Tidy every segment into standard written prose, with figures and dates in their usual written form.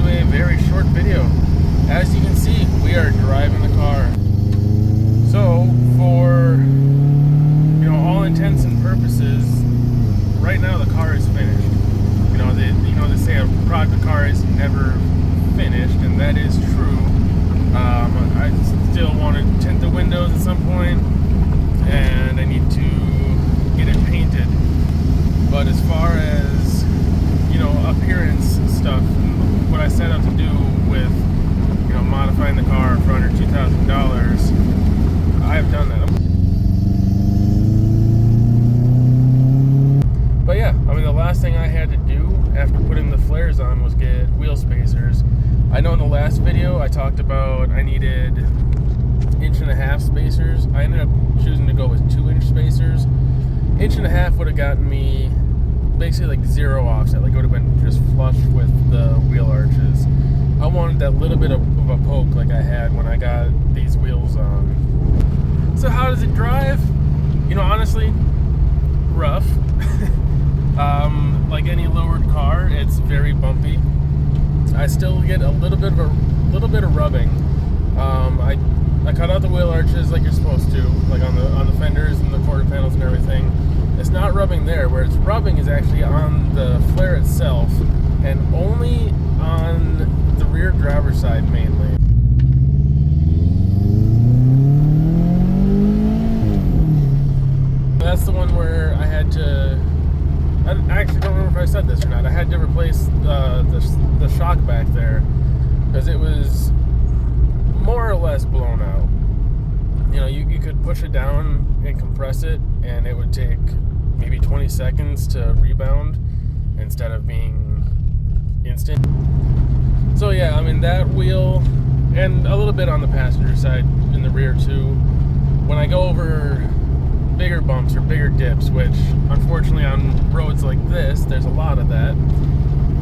a very short video. As you can see, we are driving the car. So, for all intents and purposes, right now the car is finished. They say a product car is never finished, and that is true. I still want to tint the windows at some point, and I need to get it painted. But as far as appearance stuff, and what I set out to do with modifying the car for under $2,000, I have done that. But yeah, the last thing I had to do after putting the flares on was get wheel spacers. I know in the last video I talked about I needed 1.5-inch spacers. I ended up choosing to go with 2-inch spacers. 1.5 inch would have gotten me basically like zero offset. Like it would have been just flush with the wheel arches. I wanted that little bit of a poke like I had when I got these wheels on. So how does it drive? Honestly, rough. Like any lowered car, it's very bumpy. I still get a little bit of rubbing. I cut out the wheel arches like you're supposed to, like on the fenders and the quarter panels and everything. It's not rubbing there. Where it's rubbing is actually on the flare itself, and only on the rear driver's side mainly. That's the one where I had to. I actually don't remember if I said this or not. I had to replace the shock back there because it was more or less blown out. You could push it down and compress it, and it would take maybe 20 seconds to rebound instead of being instant. So yeah, that wheel, and a little bit on the passenger side in the rear too. When I go over bigger bumps or bigger dips, which unfortunately on roads like this, there's a lot of that,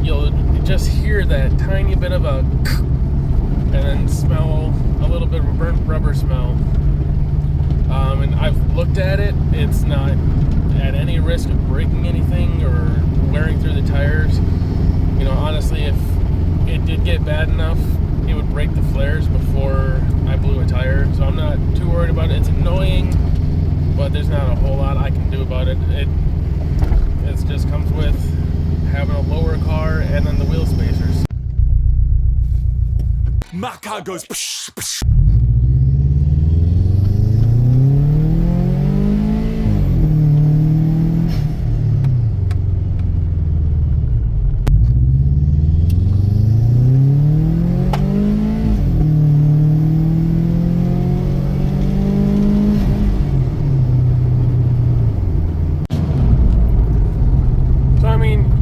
you'll just hear that tiny bit of a and then smell a little bit of a burnt rubber smell. And I've looked at it, it's not at any risk of breaking anything or wearing through the tires. Honestly, if it did get bad enough, it would break the flares before I blew a tire, so I'm not too worried about it. It's annoying, but there's not a whole lot I can do about it. It just comes with having a lower car and then the wheel spacers. My car goes psh, psh.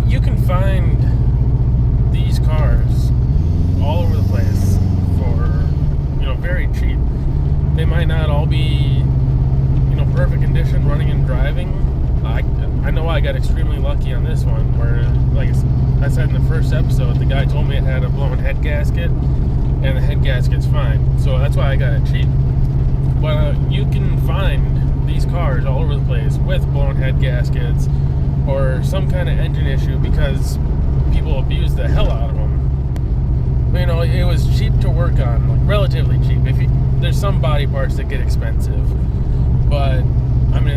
You can find these cars all over the place for, very cheap. They might not all be, perfect condition running and driving. I know I got extremely lucky on this one where, like I said in the first episode, the guy told me it had a blown head gasket, and the head gasket's fine. So that's why I got it cheap. But you can find these cars all over the place with blown head gaskets or some kind of engine issue because people abuse the hell out of them. It was cheap to work on, like relatively cheap. There's some body parts that get expensive, but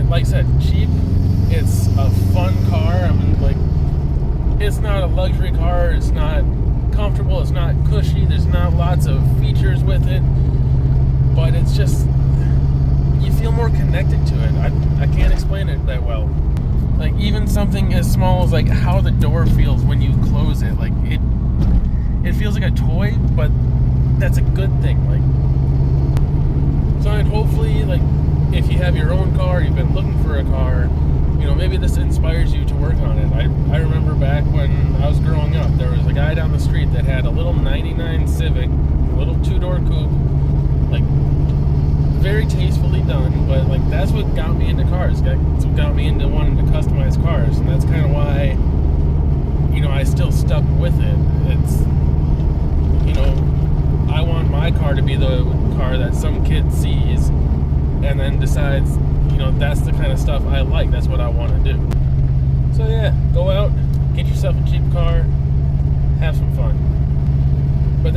like I said, cheap. It's a fun car. It's not a luxury car. It's not comfortable. It's not cushy. There's not lots of features with it, but it's just you feel more connected to it. I can't explain it that well. Like even something as small as like how the door feels when you close it, like it feels like a toy, but that's a good thing. So hopefully, like if you have your own car, you've been looking for a car, maybe this inspires you to work on it. I remember back when I was growing up, there was a guy down the street that had a little '99 Civic, a little 2-door coupe, like very tastefully done, but that's what got me into cars. That's what got me into wanting to customize cars, and that's kind of why I still stuck with it. It's I want my car to be the car that some kid sees and then decides that's the kind of stuff I like, that's what I want to do. So yeah, go out, get yourself a cheap car, have some fun.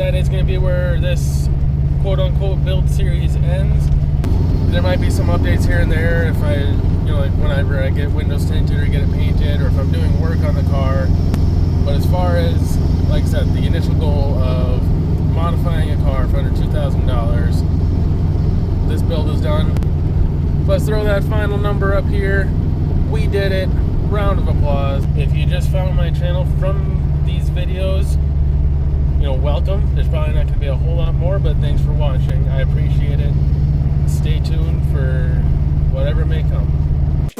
that is going to be where this quote-unquote build series ends. There might be some updates here and there if I, like whenever I get windows tinted or get it painted, or if I'm doing work on the car. But as far as, like I said, the initial goal of modifying a car for under $2,000, this build is done. Let's throw that final number up here. We did it. Round of applause. If you just found my channel from these videos, welcome. There's probably not going to be a whole lot more, but thanks for watching. I appreciate it. Stay tuned for whatever may come.